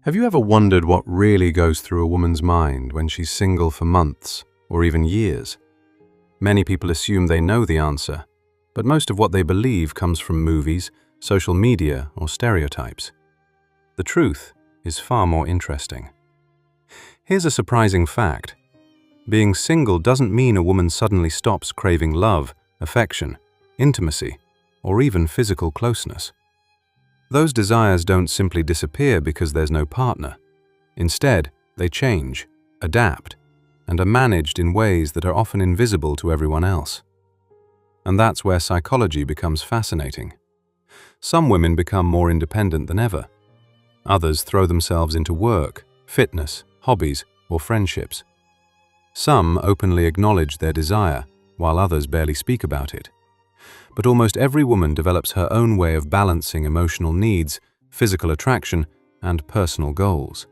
Have you ever wondered what really goes through a woman's mind when she's single for months or even years? Many people assume they know the answer, but most of what they believe comes from movies, social media, or stereotypes. The truth is far more interesting. Here's a surprising fact. Being single doesn't mean a woman suddenly stops craving love, affection, intimacy, or even physical closeness. Those desires don't simply disappear because there's no partner. Instead, they change, adapt, and are managed in ways that are often invisible to everyone else. And that's where psychology becomes fascinating. Some women become more independent than ever. Others throw themselves into work, fitness, hobbies, or friendships. Some openly acknowledge their desire, while others barely speak about it. But almost every woman develops her own way of balancing emotional needs, physical attraction, and personal goals.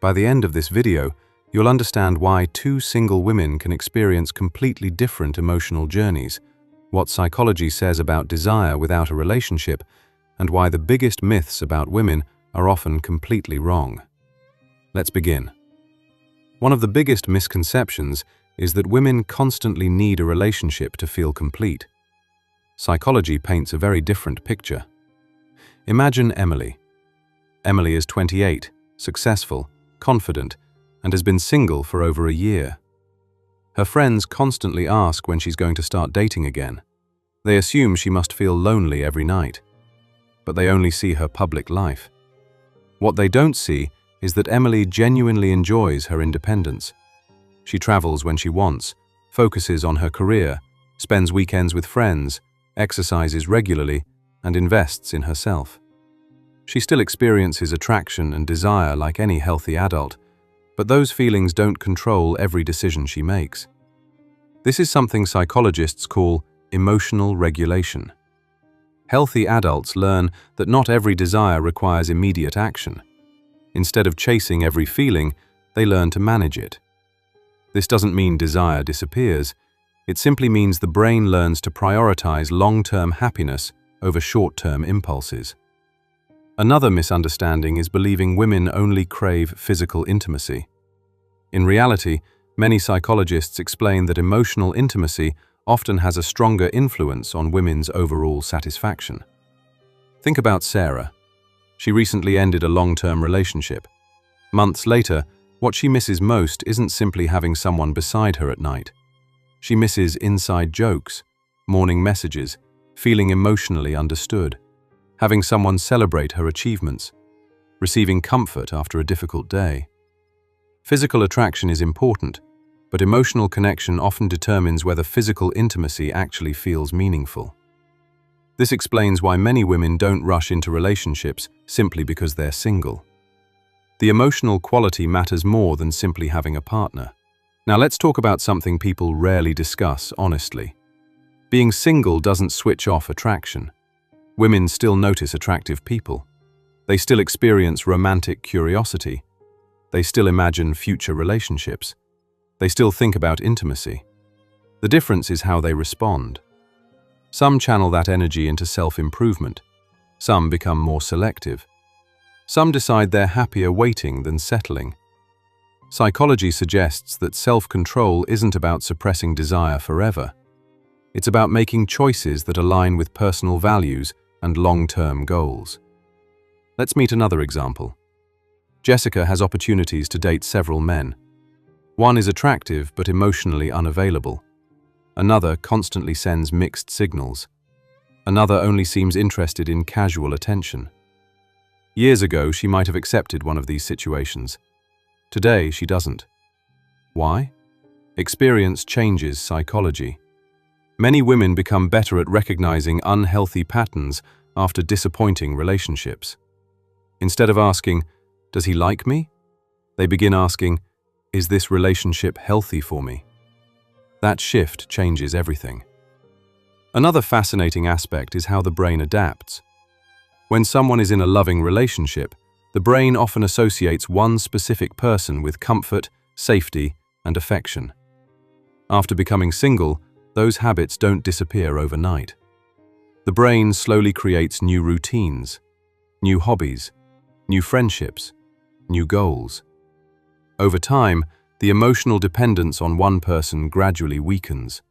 By the end of this video, you'll understand why two single women can experience completely different emotional journeys, what psychology says about desire without a relationship, and why the biggest myths about women are often completely wrong. Let's begin. One of the biggest misconceptions is that women constantly need a relationship to feel complete. Psychology paints a very different picture. Imagine Emily. Emily is 28, successful, confident, and has been single for over a year. Her friends constantly ask when she's going to start dating again. They assume she must feel lonely every night. But they only see her public life. What they don't see is that Emily genuinely enjoys her independence. She travels when she wants, focuses on her career, spends weekends with friends, exercises regularly, and invests in herself. She still experiences attraction and desire like any healthy adult, but those feelings don't control every decision she makes. This is something psychologists call emotional regulation. Healthy adults learn that not every desire requires immediate action. Instead of chasing every feeling, they learn to manage it. This doesn't mean desire disappears. It simply means the brain learns to prioritize long-term happiness over short-term impulses. Another misunderstanding is believing women only crave physical intimacy. In reality, many psychologists explain that emotional intimacy often has a stronger influence on women's overall satisfaction. Think about Sarah. She recently ended a long-term relationship. Months later, what she misses most isn't simply having someone beside her at night. She misses inside jokes, morning messages, feeling emotionally understood, having someone celebrate her achievements, receiving comfort after a difficult day. Physical attraction is important, but emotional connection often determines whether physical intimacy actually feels meaningful. This explains why many women don't rush into relationships simply because they're single. The emotional quality matters more than simply having a partner. Now let's talk about something people rarely discuss honestly. Being single doesn't switch off attraction. Women still notice attractive people. They still experience romantic curiosity. They still imagine future relationships. They still think about intimacy. The difference is how they respond. Some channel that energy into self-improvement. Some become more selective. Some decide they're happier waiting than settling. Psychology suggests that self-control isn't about suppressing desire forever. It's about making choices that align with personal values and long-term goals. Let's meet another example. Jessica has opportunities to date several men. One is attractive but emotionally unavailable. Another constantly sends mixed signals. Another only seems interested in casual attention. Years ago, she might have accepted one of these situations. Today, she doesn't. Why? Experience changes psychology. Many women become better at recognizing unhealthy patterns after disappointing relationships. Instead of asking, "Does he like me?" they begin asking, "Is this relationship healthy for me?" That shift changes everything. Another fascinating aspect is how the brain adapts. When someone is in a loving relationship, the brain often associates one specific person with comfort, safety, and affection. After becoming single, those habits don't disappear overnight. The brain slowly creates new routines, new hobbies, new friendships, new goals. Over time, the emotional dependence on one person gradually weakens.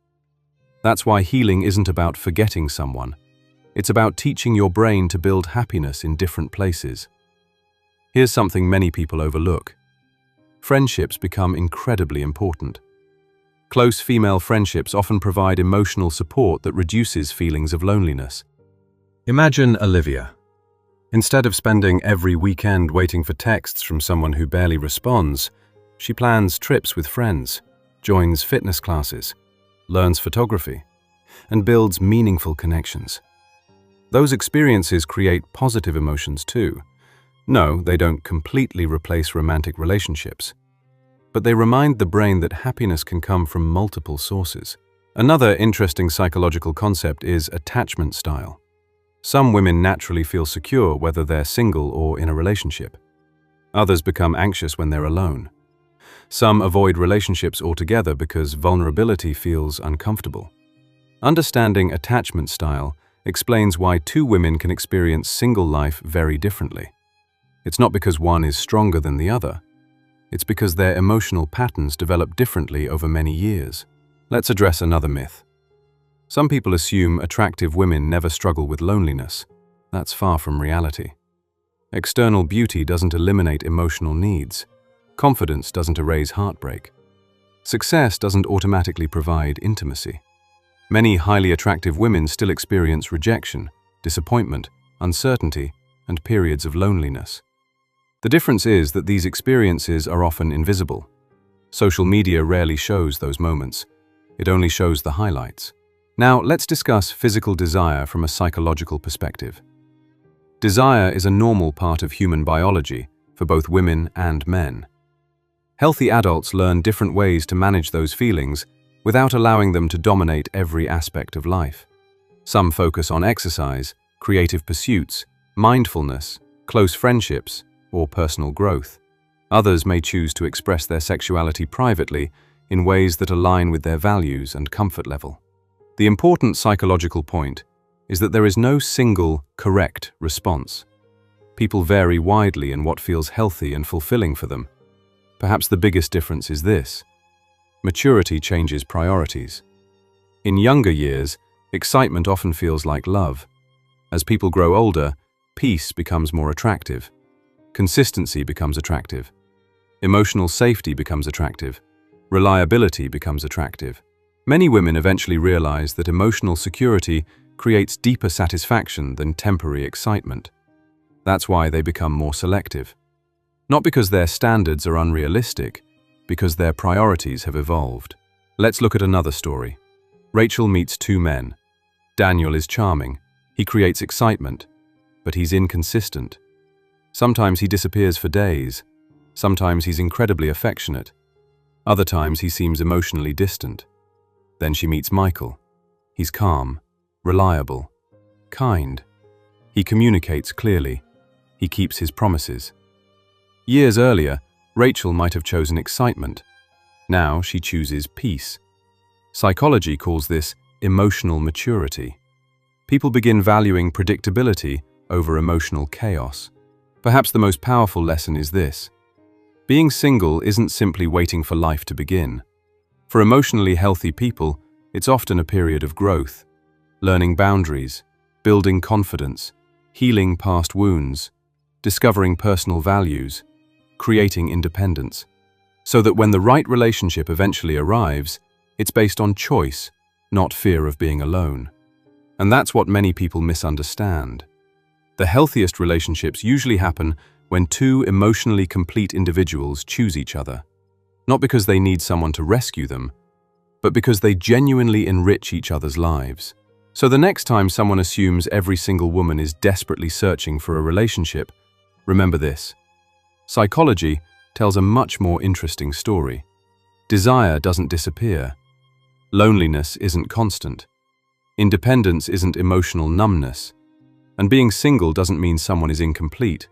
That's why healing isn't about forgetting someone. It's about teaching your brain to build happiness in different places. Here's something many people overlook. Friendships become incredibly important. Close female friendships often provide emotional support that reduces feelings of loneliness. Imagine Olivia. Instead of spending every weekend waiting for texts from someone who barely responds, she plans trips with friends, joins fitness classes, learns photography, and builds meaningful connections. Those experiences create positive emotions too. No, they don't completely replace romantic relationships, but they remind the brain that happiness can come from multiple sources. Another interesting psychological concept is attachment style. Some women naturally feel secure whether they're single or in a relationship. Others become anxious when they're alone. Some avoid relationships altogether because vulnerability feels uncomfortable. Understanding attachment style explains why two women can experience single life very differently. It's not because one is stronger than the other. It's because their emotional patterns develop differently over many years. Let's address another myth. Some people assume attractive women never struggle with loneliness. That's far from reality. External beauty doesn't eliminate emotional needs. Confidence doesn't erase heartbreak. Success doesn't automatically provide intimacy. Many highly attractive women still experience rejection, disappointment, uncertainty, and periods of loneliness. The difference is that these experiences are often invisible. Social media rarely shows those moments. It only shows the highlights. Now, let's discuss physical desire from a psychological perspective. Desire is a normal part of human biology for both women and men. Healthy adults learn different ways to manage those feelings without allowing them to dominate every aspect of life. Some focus on exercise, creative pursuits, mindfulness, close friendships, or personal growth. Others may choose to express their sexuality privately in ways that align with their values and comfort level. The important psychological point is that there is no single, correct response. People vary widely in what feels healthy and fulfilling for them. Perhaps the biggest difference is this: maturity changes priorities. In younger years, excitement often feels like love. As people grow older, peace becomes more attractive. Consistency becomes attractive. Emotional safety becomes attractive. Reliability becomes attractive. Many women eventually realize that emotional security creates deeper satisfaction than temporary excitement. That's why they become more selective. Not because their standards are unrealistic, because their priorities have evolved. Let's look at another story. Rachel meets two men. Daniel is charming. He creates excitement, but he's inconsistent. Sometimes he disappears for days. Sometimes he's incredibly affectionate. Other times he seems emotionally distant. Then she meets Michael. He's calm, reliable, kind. He communicates clearly. He keeps his promises. Years earlier, Rachel might have chosen excitement. Now she chooses peace. Psychology calls this emotional maturity. People begin valuing predictability over emotional chaos. Perhaps the most powerful lesson is this: being single isn't simply waiting for life to begin. For emotionally healthy people, it's often a period of growth, learning boundaries, building confidence, healing past wounds, discovering personal values, creating independence, so that when the right relationship eventually arrives, it's based on choice, not fear of being alone. And that's what many people misunderstand. The healthiest relationships usually happen when two emotionally complete individuals choose each other, not because they need someone to rescue them, but because they genuinely enrich each other's lives. So the next time someone assumes every single woman is desperately searching for a relationship, remember this: psychology tells a much more interesting story. Desire doesn't disappear. Loneliness isn't constant. Independence isn't emotional numbness. And being single doesn't mean someone is incomplete.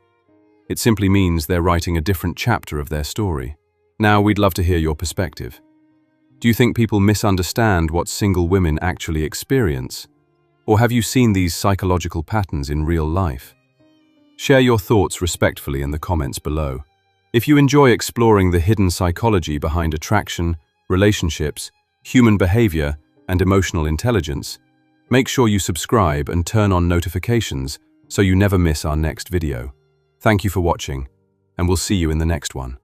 It simply means they're writing a different chapter of their story. Now, we'd love to hear your perspective. Do you think people misunderstand what single women actually experience? Or have you seen these psychological patterns in real life? Share your thoughts respectfully in the comments below. If you enjoy exploring the hidden psychology behind attraction, relationships, human behavior, and emotional intelligence, make sure you subscribe and turn on notifications so you never miss our next video. Thank you for watching, and we'll see you in the next one.